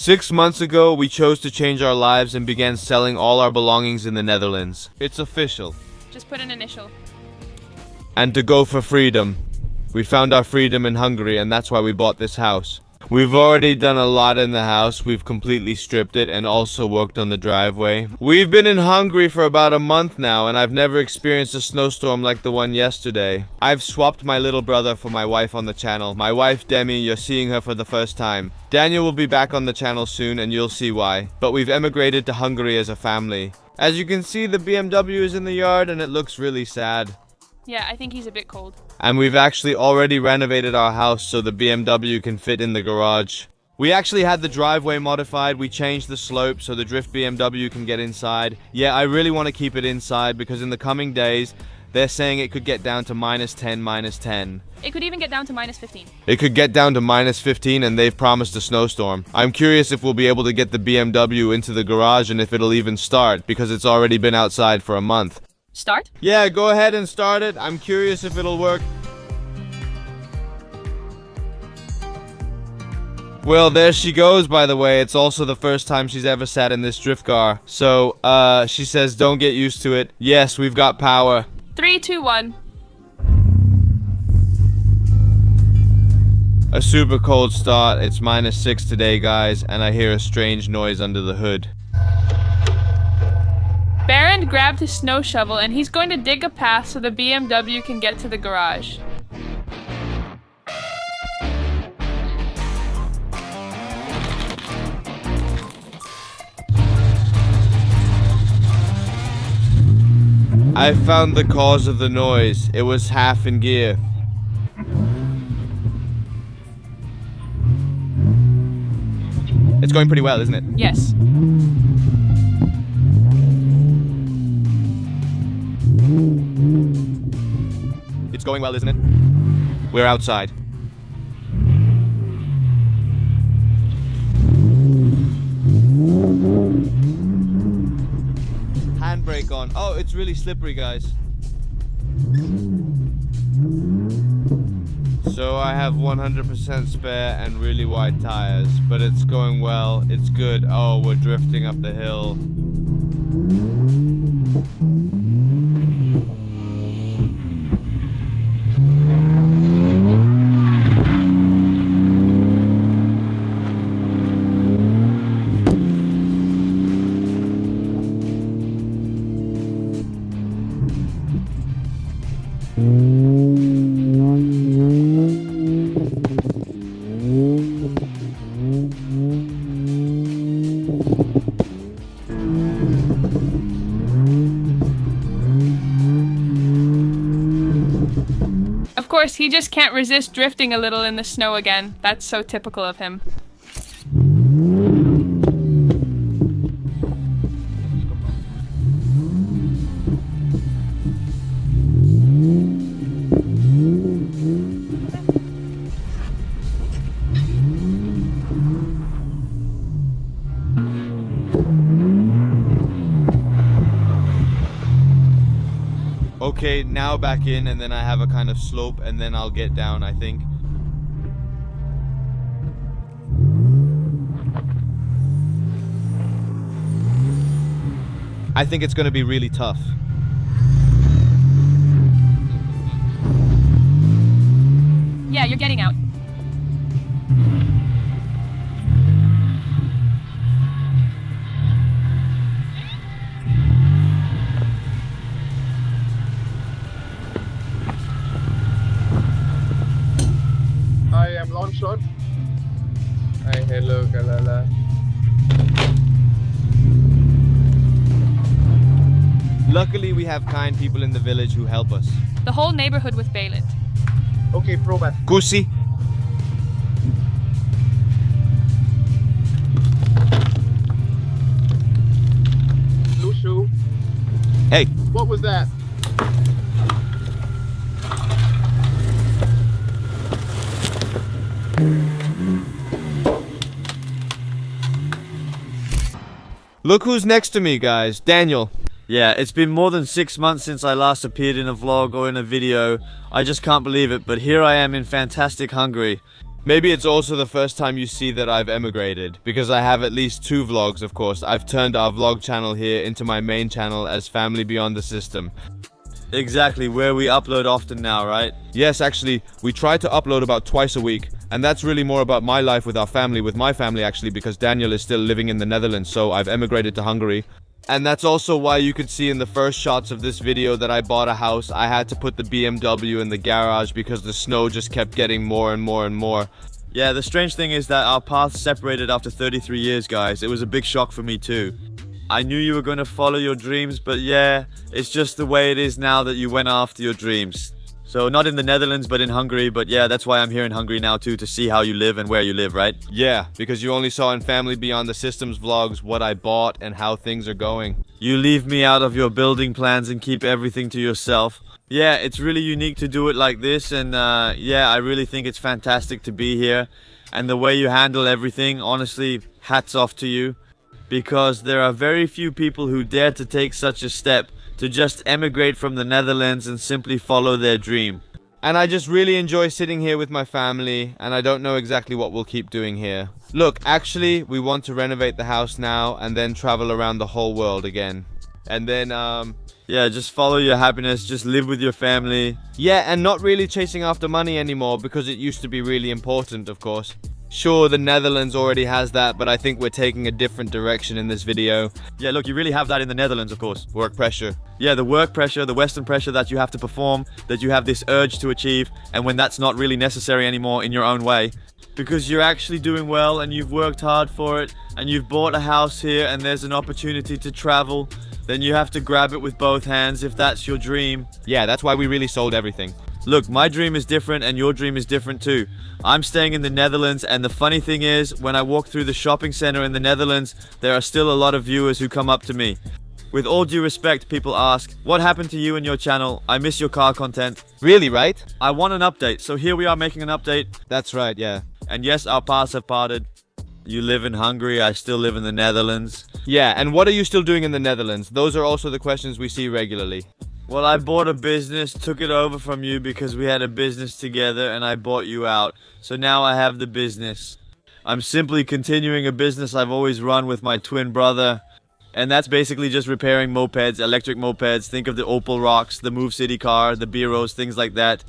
6 months ago, we chose to change our lives and began selling all our belongings in the Netherlands. It's official. Just put an initial. And to go for freedom. We found our freedom in Hungary, and that's why we bought this house. We've already done a lot in the house. We've completely stripped it and also worked on the driveway. We've been in Hungary for about a month now, and I've never experienced a snowstorm like the one yesterday. I've swapped my little brother for my wife on the channel. My wife, Demi, you're seeing her for the first time. Daniel will be back on the channel soon, and you'll see why. But we've emigrated to Hungary as a family. As you can see, the BMW is in the yard, and it looks really sad. Yeah, I think he's a bit cold. And we've actually already renovated our house so the BMW can fit in the garage. We actually had the driveway modified. We changed the slope so the drift BMW can get inside. Yeah, I really want to keep it inside because in the coming days, they're saying it could get down to -10, -10. It could even get down to -15. It could get down to -15 and they've promised a snowstorm. I'm curious if we'll be able to get the BMW into the garage and if it'll even start because it's already been outside for a month. Start? Yeah, go ahead and start it. I'm curious if it'll work. Well, there she goes, by the way. It's also the first time she's ever sat in this drift car. So, she says don't get used to it. Yes, we've got power. 3, 2, 1. A super cold start. It's -6 today, guys, and I hear a strange noise under the hood. Baron grabbed his snow shovel and he's going to dig a path so the BMW can get to the garage. I found the cause of the noise. It was half in gear. It's going pretty well, isn't it? Yes. It's going well, isn't it? We're outside. Handbrake on. Oh, it's really slippery, guys. So I have 100% spare and really wide tires, but it's going well. It's good. Oh, we're drifting up the hill. Of course, he just can't resist drifting a little in the snow again. That's so typical of him. Okay, now back in, and then I have a kind of slope, and then I'll get down, I think. I think it's gonna be really tough. Yeah, you're getting out. I am launch shot. Hi, hello, Galala. Luckily, we have kind people in the village who help us. The whole neighborhood with Balint. Okay, probat. Kusi. Blue shoe. Hey. What was that? Look who's next to me, guys. Daniel. Yeah, it's been more than 6 months since I last appeared in a vlog or in a video. I just can't believe it, but here I am in fantastic Hungary. Maybe it's also the first time you see that I've emigrated, because I have at least 2 vlogs, of course. I've turned our vlog channel here into my main channel as Family Beyond the System. Exactly, where we upload often now, right? Yes, actually, we try to upload about twice a week, and that's really more about my life with our family, with my family actually, because Daniel is still living in the Netherlands, so I've emigrated to Hungary. And that's also why you could see in the first shots of this video that I bought a house. I had to put the BMW in the garage because the snow just kept getting more and more and more. Yeah, the strange thing is that our paths separated after 33 years, guys. It was a big shock for me too. I knew you were going to follow your dreams, but yeah, it's just the way it is now that you went after your dreams. So not in the Netherlands, but in Hungary. But yeah, that's why I'm here in Hungary now too, to see how you live and where you live, right? Yeah, because you only saw in Family Beyond the Systems vlogs what I bought and how things are going. You leave me out of your building plans and keep everything to yourself. Yeah, it's really unique to do it like this, and yeah, I really think it's fantastic to be here. And the way you handle everything, honestly, hats off to you. Because there are very few people who dare to take such a step, to just emigrate from the Netherlands and simply follow their dream. And I just really enjoy sitting here with my family, and I don't know exactly what we'll keep doing here. Look, actually, we want to renovate the house now and then travel around the whole world again. And then, yeah, just follow your happiness, just live with your family. yeah, and not really chasing after money anymore, because it used to be really important, of course. Sure, the Netherlands already has that, but I think we're taking a different direction in this video. Yeah, look, you really have that in the Netherlands, of course. Work pressure. Yeah, the work pressure, the Western pressure that you have to perform, that you have this urge to achieve, and when that's not really necessary anymore in your own way. Because you're actually doing well and you've worked hard for it, and you've bought a house here and there's an opportunity to travel, then you have to grab it with both hands if that's your dream. Yeah, that's why we really sold everything. Look, my dream is different and your dream is different too. I'm staying in the Netherlands, and the funny thing is, when I walk through the shopping center in the Netherlands, there are still a lot of viewers who come up to me. With all due respect, people ask, what happened to you and your channel? I miss your car content. Really, right? I want an update, so here we are making an update. That's right, yeah. And yes, our paths have parted. You live in Hungary, I still live in the Netherlands. Yeah, and what are you still doing in the Netherlands? Those are also the questions we see regularly. Well, I bought a business, took it over from you because we had a business together, and I bought you out. So now I have the business. I'm simply continuing a business I've always run with my twin brother. And that's basically just repairing mopeds, electric mopeds. Think of the Opel Rocks, the Move City car, the Biros, things like that.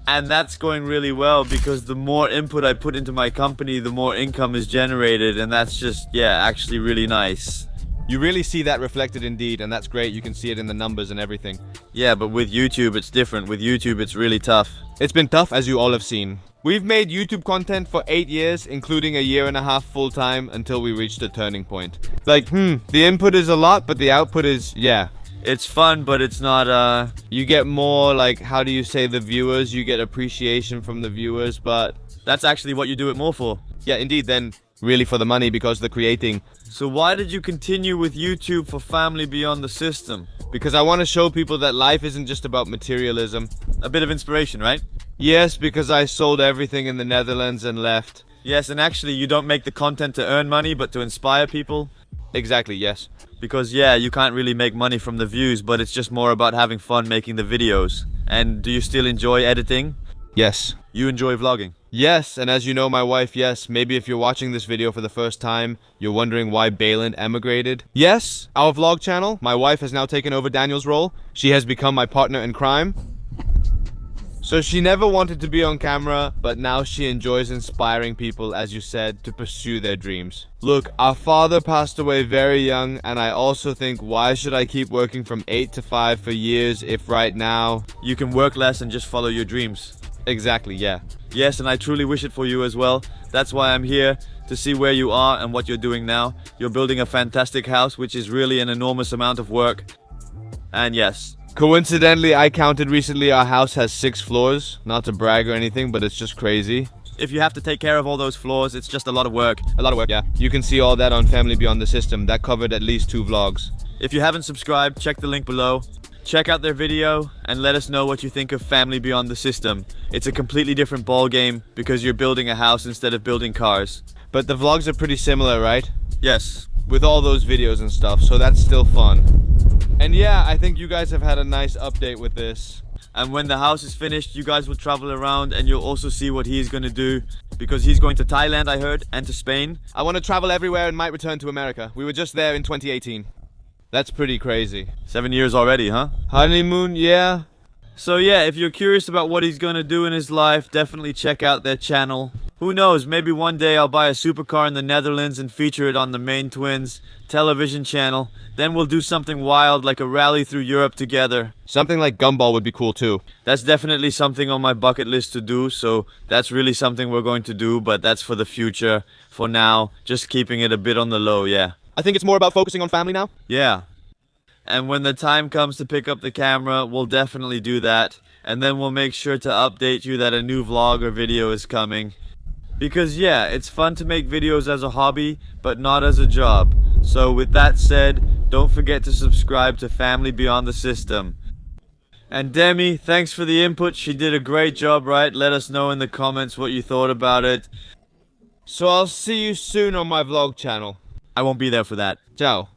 And that's going really well because the more input I put into my company, the more income is generated. And that's just, yeah, actually really nice. You really see that reflected indeed, and that's great. You can see it in the numbers and everything. Yeah, but with YouTube, it's different. With YouTube, it's really tough. It's been tough, as you all have seen. We've made YouTube content for 8 years, including a year and a half full-time, until we reached a turning point. Like, the input is a lot, but the output is, yeah. It's fun, but it's not, You get more, like, how do you say, the viewers? You get appreciation from the viewers, but... That's actually what you do it more for. Yeah, indeed, then really for the money, because the creating. So why did you continue with YouTube for Family Beyond the System? Because I want to show people that life isn't just about materialism. A bit of inspiration, right? Yes, because I sold everything in the Netherlands and left. Yes, and actually you don't make the content to earn money, but to inspire people. Exactly, yes. Because yeah, you can't really make money from the views, but it's just more about having fun making the videos. And do you still enjoy editing? Yes. You enjoy vlogging? Yes, and as you know, my wife, yes. Maybe if you're watching this video for the first time, you're wondering why Balin emigrated. Yes, our vlog channel, my wife has now taken over Daniel's role. She has become my partner in crime. So she never wanted to be on camera, but now she enjoys inspiring people, as you said, to pursue their dreams. Look, our father passed away very young, and I also think, why should I keep working from 8 to 5 for years if right now... You can work less and just follow your dreams. Exactly, yeah. Yes, and I truly wish it for you as well. That's why I'm here, to see where you are and what you're doing now. You're building a fantastic house, which is really an enormous amount of work. And yes. Coincidentally, I counted recently our house has 6 floors. Not to brag or anything, but it's just crazy. If you have to take care of all those floors, it's just a lot of work. A lot of work, yeah. You can see all that on Family Beyond the System. That covered at least 2 vlogs. If you haven't subscribed, check the link below. Check out their video and let us know what you think of Family Beyond the System. It's a completely different ball game because you're building a house instead of building cars. But the vlogs are pretty similar, right? Yes. With all those videos and stuff, so that's still fun. And yeah, I think you guys have had a nice update with this. And when the house is finished, you guys will travel around and you'll also see what he's gonna do. Because he's going to Thailand, I heard, and to Spain. I want to travel everywhere and might return to America. We were just there in 2018. That's pretty crazy. 7 years already, huh? Honeymoon, yeah. So yeah, if you're curious about what he's gonna do in his life, definitely check out their channel. Who knows, maybe one day I'll buy a supercar in the Netherlands and feature it on the Main Twins television channel. Then we'll do something wild like a rally through Europe together. Something like Gumball would be cool too. That's definitely something on my bucket list to do, so that's really something we're going to do, but that's for the future. For now, just keeping it a bit on the low, yeah. I think it's more about focusing on family now. Yeah. And when the time comes to pick up the camera, we'll definitely do that. And then we'll make sure to update you that a new vlog or video is coming. Because yeah, it's fun to make videos as a hobby, but not as a job. So with that said, don't forget to subscribe to Family Beyond the System. And Demi, thanks for the input. She did a great job, right? Let us know in the comments what you thought about it. So I'll see you soon on my vlog channel. I won't be there for that. Ciao.